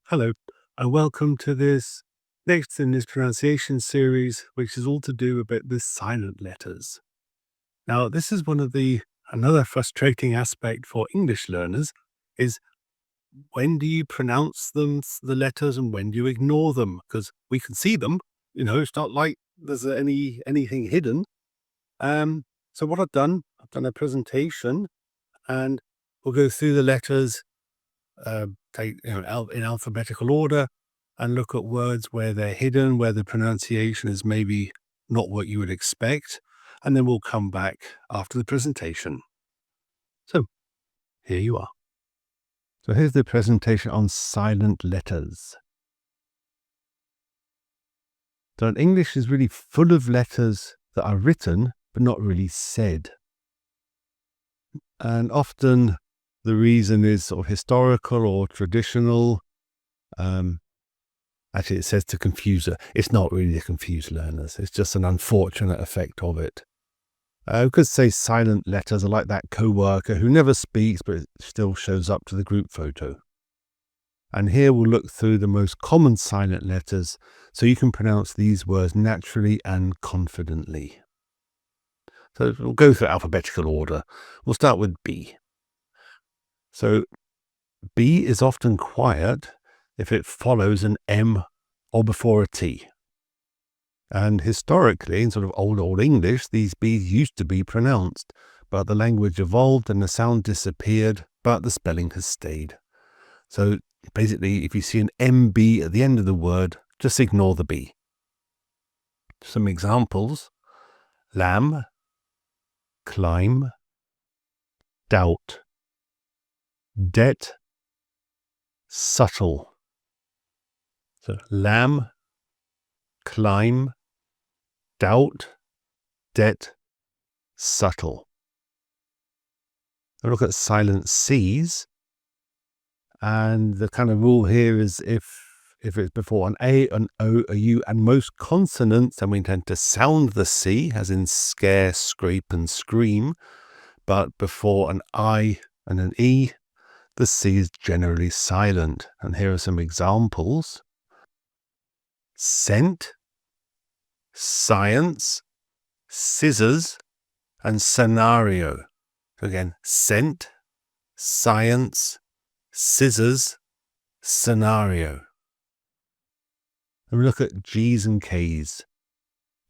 Hello, and welcome to this next in this pronunciation series, which is all to do about the silent letters. Now, this is another frustrating aspect for English learners is when do you pronounce the letters and when do you ignore them? Because we can see them, it's not like there's anything hidden. So what I've done a presentation and we'll go through the letters in alphabetical order and look at words where they're hidden, where the pronunciation is maybe not what you would expect, and then we'll come back after the presentation. So, here you are. So here's the presentation on silent letters. So English is really full of letters that are written but not really said. And often the reason is sort of historical or traditional. Actually, it says to confuse her. It's not really to confuse learners. It's just an unfortunate effect of it. We could say silent letters are like that co-worker who never speaks but still shows up to the group photo. And here we'll look through the most common silent letters so you can pronounce these words naturally and confidently. So we'll go through alphabetical order. We'll start with B. So B is often quiet if it follows an M or before a T. And historically, in sort of old English, these B's used to be pronounced, but the language evolved and the sound disappeared, but the spelling has stayed. So basically, if you see an MB at the end of the word, just ignore the B. Some examples: lamb, climb, doubt, debt, subtle. So lamb, climb, doubt, debt, subtle. Now look at silent C's. And the kind of rule here is if it's before an A, an O, a U, and most consonants, then we tend to sound the C, as in scare, scrape, and scream. But before an I and an E, the C is generally silent. And here are some examples: scent, science, scissors, and scenario. So again, scent, science, scissors, scenario. And we look at G's and K's.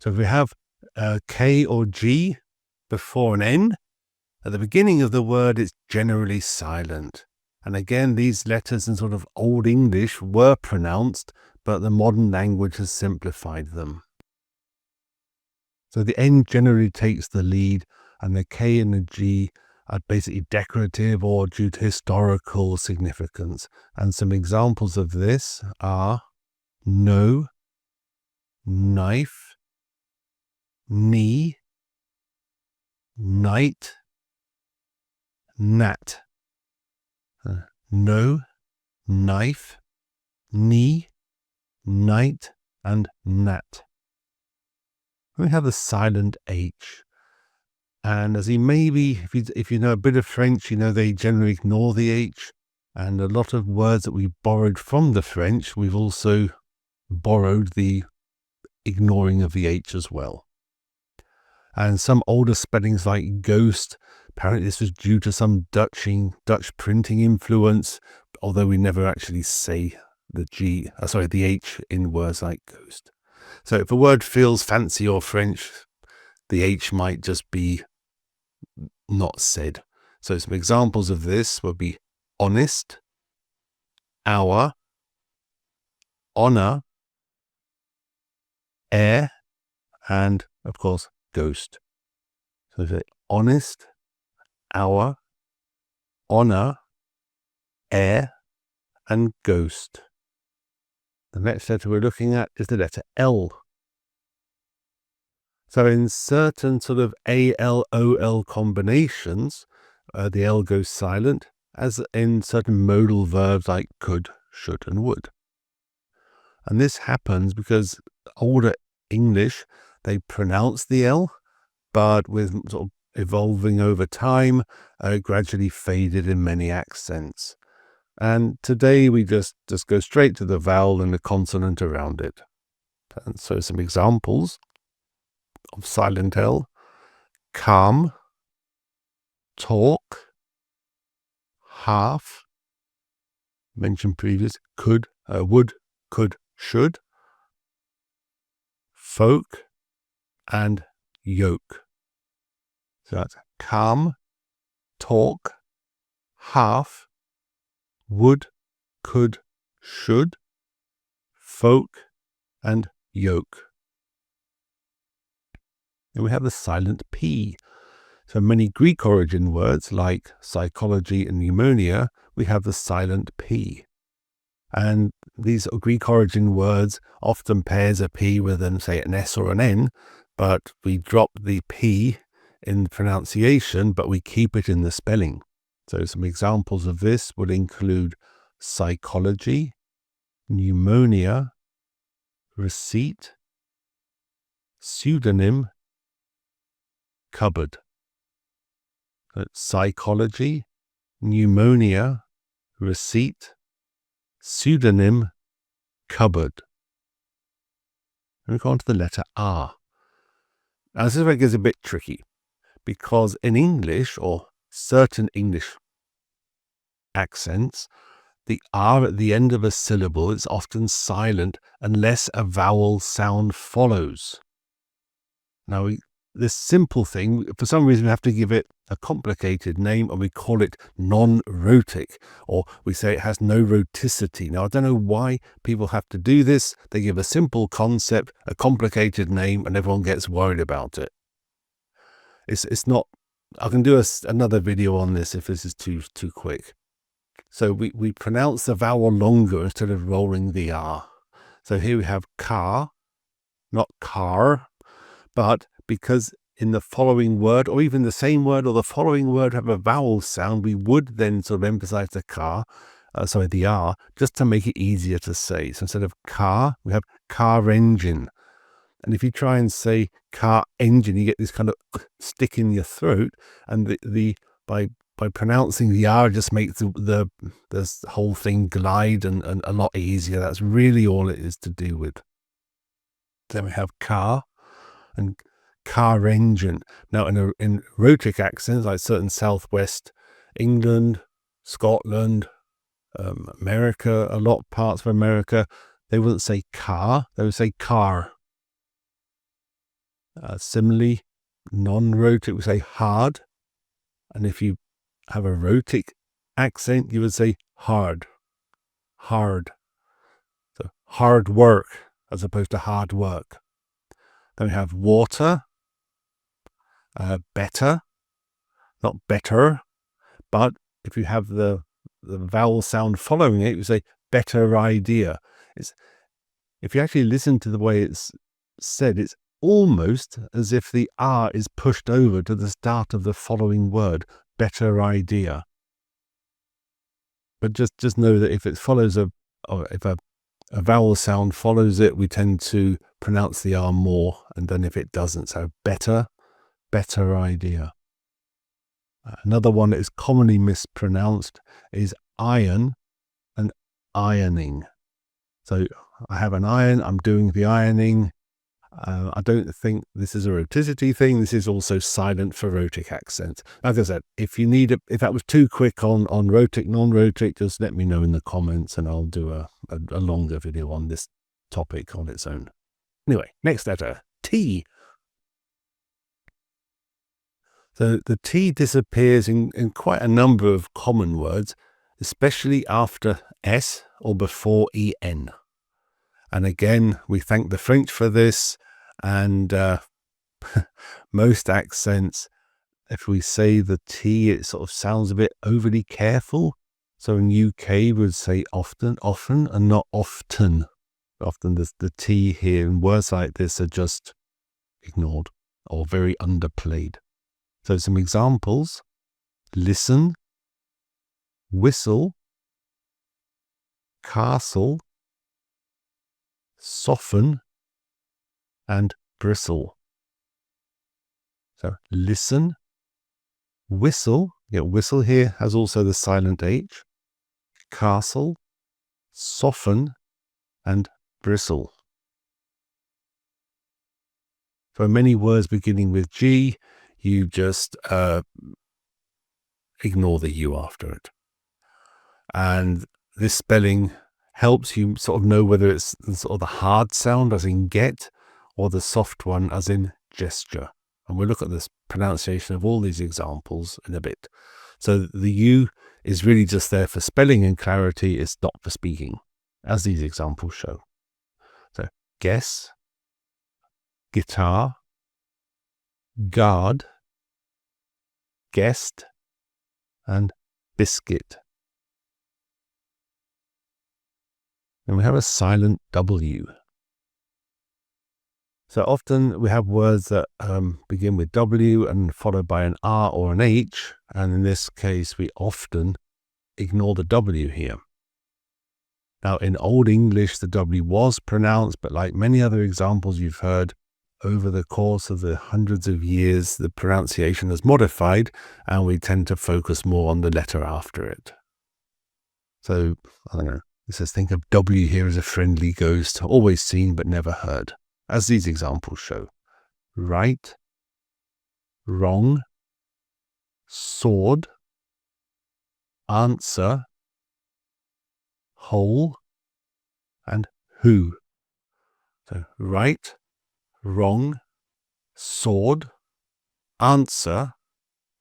So if we have a K or G before an N, at the beginning of the word it's generally silent. And again, these letters in sort of Old English were pronounced, but the modern language has simplified them. So the N generally takes the lead, and the K and the G are basically decorative or due to historical significance. And some examples of this are no, knife, knee, night, gnat. No, knife, knee, night, and gnat. We have the silent H. And as if you know a bit of French, you know they generally ignore the H. And a lot of words that we borrowed from the French, we've also borrowed the ignoring of the H as well. And some older spellings like ghost, apparently this was due to some Dutch printing influence, although we never actually say the H in words like ghost. So if a word feels fancy or French, the H might just be not said. So some examples of this would be honest, hour, honor, air, and of course ghost. So say honest, hour, honor, air, and ghost. The next letter we're looking at is the letter L. So in certain sort of AL-OL combinations, the L goes silent, as in certain modal verbs like could, should, and would. And this happens because older English, they pronounce the L, but with sort of evolving over time, gradually faded in many accents. And today we just go straight to the vowel and the consonant around it. And so some examples of silent L: calm, talk, half, mentioned previous, could, would, could, should, folk, and yoke. So that's calm, talk, half, would, could, should, folk, and yoke. And we have the silent P. So many Greek origin words like psychology and pneumonia, we have the silent P. And these Greek origin words often pairs a P with, say, an S or an N, but we drop the P in the pronunciation, but we keep it in the spelling. So some examples of this would include psychology, pneumonia, receipt, pseudonym, cupboard. Psychology, pneumonia, receipt, pseudonym, cupboard. And we go on to the letter R. Now this is where it gets a bit tricky, because in English, or certain English accents, the R at the end of a syllable is often silent unless a vowel sound follows. Now, this simple thing, for some reason, we have to give it a complicated name, and we call it non-rhotic, or we say it has no rhoticity. Now, I don't know why people have to do this. They give a simple concept a complicated name, and everyone gets worried about it. It's not. I can do another video on this if this is too quick. So we pronounce the vowel longer instead of rolling the R. So here we have car, not car, but because in the following word, or even the same word or the following word have a vowel sound, we would then sort of emphasize the the R, just to make it easier to say. So instead of car, we have car engine. And if you try and say car engine, you get this kind of stick in your throat, and by pronouncing the R just makes the whole thing glide and a lot easier. That's really all it is to do with. Then we have car and car engine. Now in rhotic accents, like certain southwest England, Scotland, America, a lot of parts of America, they wouldn't say car, they would say car. Similarly, non-rhotic would say hard, and if you have a rhotic accent, you would say hard. So hard work as opposed to hard work. Then we have water, better, not better, but if you have the vowel sound following it, you say better idea. If you actually listen to the way it's said, it's almost as if the R is pushed over to the start of the following word, better idea. But just know that if it follows if a vowel sound follows it, we tend to pronounce the R more, and then if it doesn't, so better idea. Another one that is commonly mispronounced is iron and ironing. So I have an iron, I'm doing the ironing. I don't think this is a rhoticity thing. This is also silent for rhotic accents. As I said, if that was too quick on rhotic, non-rhotic, just let me know in the comments, and I'll do a longer video on this topic on its own. Anyway, next letter, T. So the T disappears in quite a number of common words, especially after S or before EN. And again, we thank the French for this, and most accents, if we say the T, it sort of sounds a bit overly careful. So in UK, we would say often, and not often. Often the T here in words like this are just ignored or very underplayed. So some examples: listen, whistle, castle, soften, and bristle. So listen, whistle. Whistle here has also the silent H. castle, soften, and bristle. For many words beginning with G, you just ignore the U after it. And this spelling helps you sort of know whether it's sort of the hard sound as in get or the soft one as in gesture. And we'll look at this pronunciation of all these examples in a bit. So the U is really just there for spelling and clarity. It's not for speaking, as these examples show. So guess, guitar, guard, guest, and biscuit. And we have a silent W. So often we have words that begin with W and followed by an R or an H. And in this case, we often ignore the W here. Now, in Old English, the W was pronounced, but like many other examples you've heard, over the course of the hundreds of years, the pronunciation is modified, and we tend to focus more on the letter after it. So, I don't know, it says think of W here as a friendly ghost, always seen but never heard, as these examples show. Right, wrong, sword, answer, whole, and who. So right, wrong, sword, answer,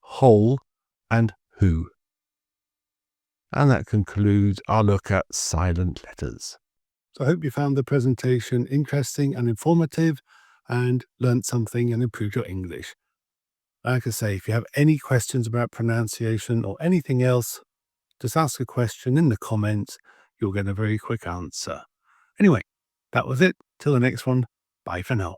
whole, and who. And that concludes our look at silent letters. So I hope you found the presentation interesting and informative and learnt something and improved your English. Like I say, if you have any questions about pronunciation or anything else, just ask a question in the comments. You'll get a very quick answer. Anyway, that was it. Till the next one. Bye for now.